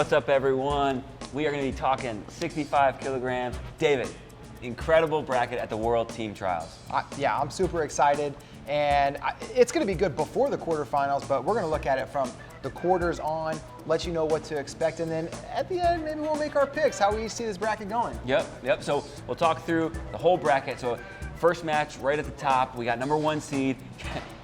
What's up, everyone? We are going to be talking 65 kilograms. David, incredible bracket at the World Team Trials. Yeah, I'm super excited, and it's going to be good before the quarterfinals, but we're going to look at it from the quarters on, let you know what to expect, and then at the end, maybe we'll make our picks, how we see this bracket going. Yep. So we'll talk through the whole bracket. So first match right at the top, we got number 1 seed,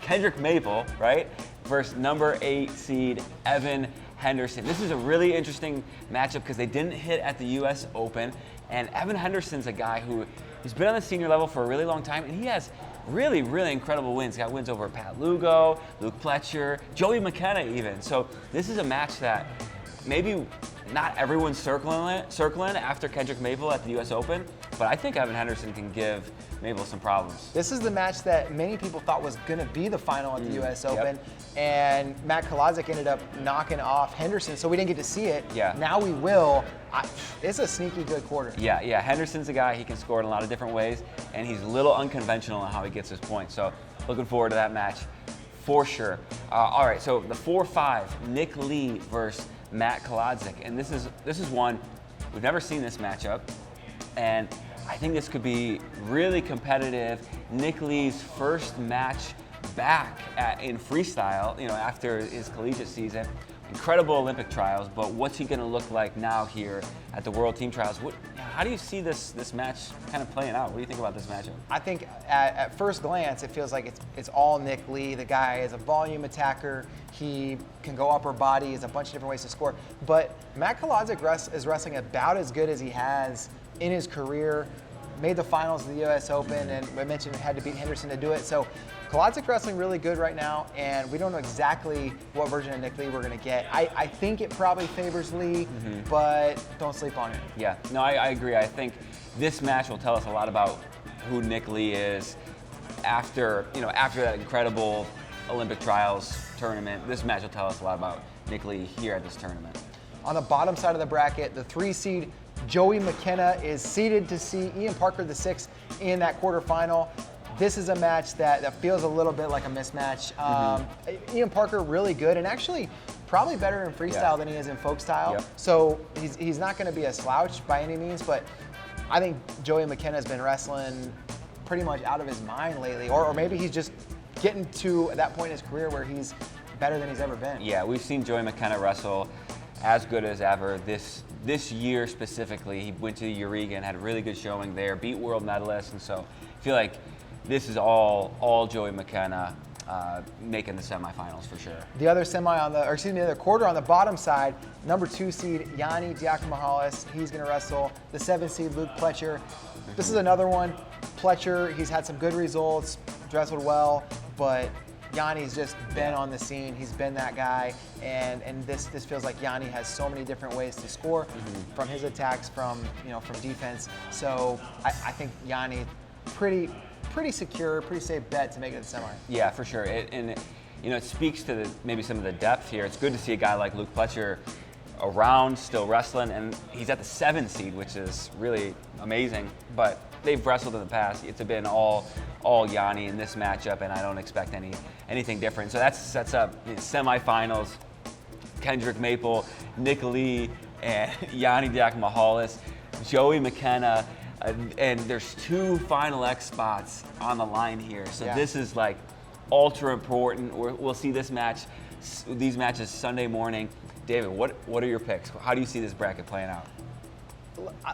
Kendrick Maple, right, versus number 8 seed, Evan Henderson. This is a really interesting matchup because they didn't hit at the US Open, and Evan Henderson's a guy he's been on the senior level for a really long time, and he has really, really incredible wins. He got wins over Pat Lugo, Luke Pletcher, Joey McKenna even. So this is a match that maybe not everyone's circling after Kendrick Maple at the US Open, but I think Evan Henderson can give Maple some problems. This is the match that many people thought was going to be the final at the US Open, and Matt Koladzic ended up knocking off Henderson, so we didn't get to see it. Yeah. Now we will. It's a sneaky good quarter. Yeah. Henderson's a guy, he can score in a lot of different ways, and he's a little unconventional in how he gets his points. So looking forward to that match for sure. All right, so the 4-5, Nick Lee versus Matt Koladzic, and this is one we've never seen this matchup, and I think this could be really competitive. Nick Lee's first match back in freestyle, after his collegiate season. Incredible Olympic trials, but what's he going to look like now here at the World Team Trials? How do you see this match kind of playing out? What do you think about this matchup? I think at first glance, it feels like it's all Nick Lee. The guy is a volume attacker. He can go upper body. He has a bunch of different ways to score. But Matt Koladzic is wrestling about as good as he has in his career. Made the finals of the US Open, and I mentioned had to beat Henderson to do it. So Koladzic wrestling really good right now, and we don't know exactly what version of Nick Lee we're going to get. I think it probably favors Lee, but don't sleep on it. Yeah, no, I agree. I think this match will tell us a lot about who Nick Lee is after that incredible Olympic trials tournament. This match will tell us a lot about Nick Lee here at this tournament. On the bottom side of the bracket, the 3 seed Joey McKenna is seeded to see Ian Parker, the 6th, in that quarterfinal. This is a match that feels a little bit like a mismatch. Ian Parker really good, and actually probably better in freestyle than he is in folk style. Yep. So he's not going to be a slouch by any means, but I think Joey McKenna has been wrestling pretty much out of his mind lately, or maybe he's just getting to that point in his career where he's better than he's ever been. Yeah, we've seen Joey McKenna wrestle as good as ever. This year specifically, he went to Eureka and had a really good showing there, beat world medalists, and so I feel like this is all Joey McKenna making the semifinals for sure. The other the other quarter on the bottom side, number 2 seed Yianni Diakomahalis. He's going to wrestle the 7 seed Luke Pletcher. This is another one. Pletcher, he's had some good results, wrestled well, but Yianni's just been on the scene. He's been that guy, and this feels like Yianni has so many different ways to score from his attacks, from defense. So I think Yianni pretty secure, pretty safe bet to make it to the semi. Yeah, for sure. It speaks to maybe some of the depth here. It's good to see a guy like Luke Pletcher around, still wrestling, and he's at the 7 seed, which is really amazing. But they've wrestled in the past. It's been all Yianni in this matchup, and I don't expect anything different. So that sets up the semifinals. Kendrick Maple, Nick Lee, and Yianni Diakomahalis, Joey McKenna, and there's 2 Final X spots on the line here. So this is like ultra important. We'll see these matches Sunday morning. David, what are your picks? How do you see this bracket playing out?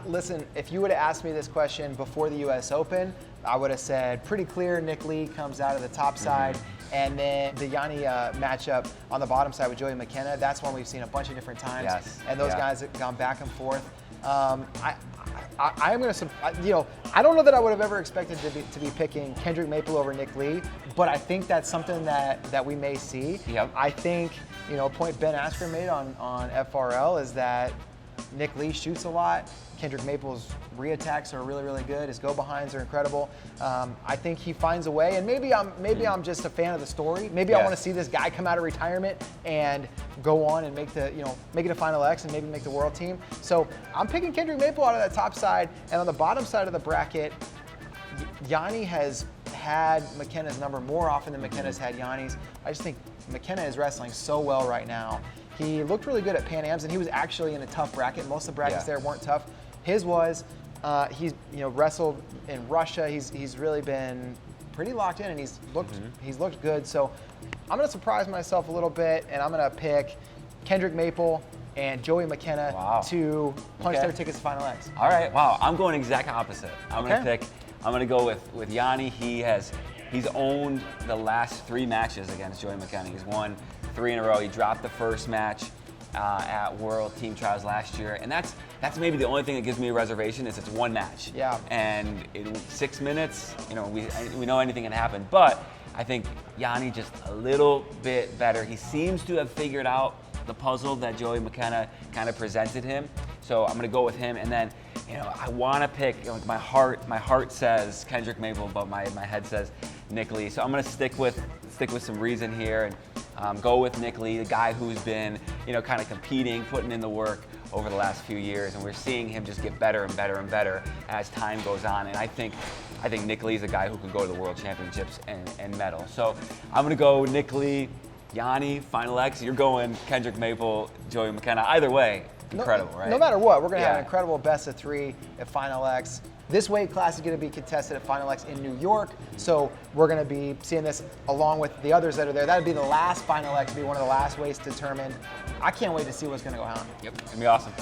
Listen, if you would have asked me this question before the US Open, I would have said pretty clear Nick Lee comes out of the top side, and then the Yianni matchup on the bottom side with Joey McKenna, that's one we've seen a bunch of different times, and those guys have gone back and forth. I don't know that I would have ever expected to be picking Kendrick Maple over Nick Lee, but I think that's something that we may see. Yep. I think, a point Ben Askren made on FRL is that Nick Lee shoots a lot. Kendrick Maple's re-attacks are really, really good. His go-behinds are incredible. I think he finds a way, and maybe I'm just a fan of the story. Maybe I want to see this guy come out of retirement and go on and make it a Final X and maybe make the world team. So I'm picking Kendrick Maple out of that top side, and on the bottom side of the bracket, Yianni has had McKenna's number more often than McKenna's had Yianni's. I just think McKenna is wrestling so well right now, He looked really good at Pan Ams, and he was actually in a tough bracket. Most of the brackets there weren't tough. His was, he's wrestled in Russia. He's really been pretty locked in, and he's looked good. So I'm gonna surprise myself a little bit, and I'm gonna pick Kendrick Maple and Joey McKenna to punch their tickets to Final X. All right, wow, I'm going exact opposite. I'm gonna go with Yianni. He's owned the last 3 matches against Joey McKenna. He's won 3 in a row. He dropped the first match at World Team Trials last year, and that's maybe the only thing that gives me a reservation is it's 1 match. Yeah. And in 6 minutes, we know anything can happen, but I think Yianni just a little bit better. He seems to have figured out the puzzle that Joey McKenna kind of presented him. So I'm gonna go with him, and then I want to pick. My heart says Kendrick Maple, but my head says Nick Lee. So I'm gonna stick with some reason here and go with Nick Lee, the guy who's been kind of competing, putting in the work over the last few years, and we're seeing him just get better and better and better as time goes on. And I think Nick Lee's a guy who can go to the World Championships and medal. So I'm gonna go Nick Lee, Yianni, Final X. You're going Kendrick Maple, Joey McKenna. Either way, incredible, right? No matter what, we're going to have an incredible best of 3 at Final X. This weight class is going to be contested at Final X in New York, so we're going to be seeing this along with the others that are there. That would be the last Final X, be one of the last weights determined. I can't wait to see what's going to go on. Yep, it's going to be awesome.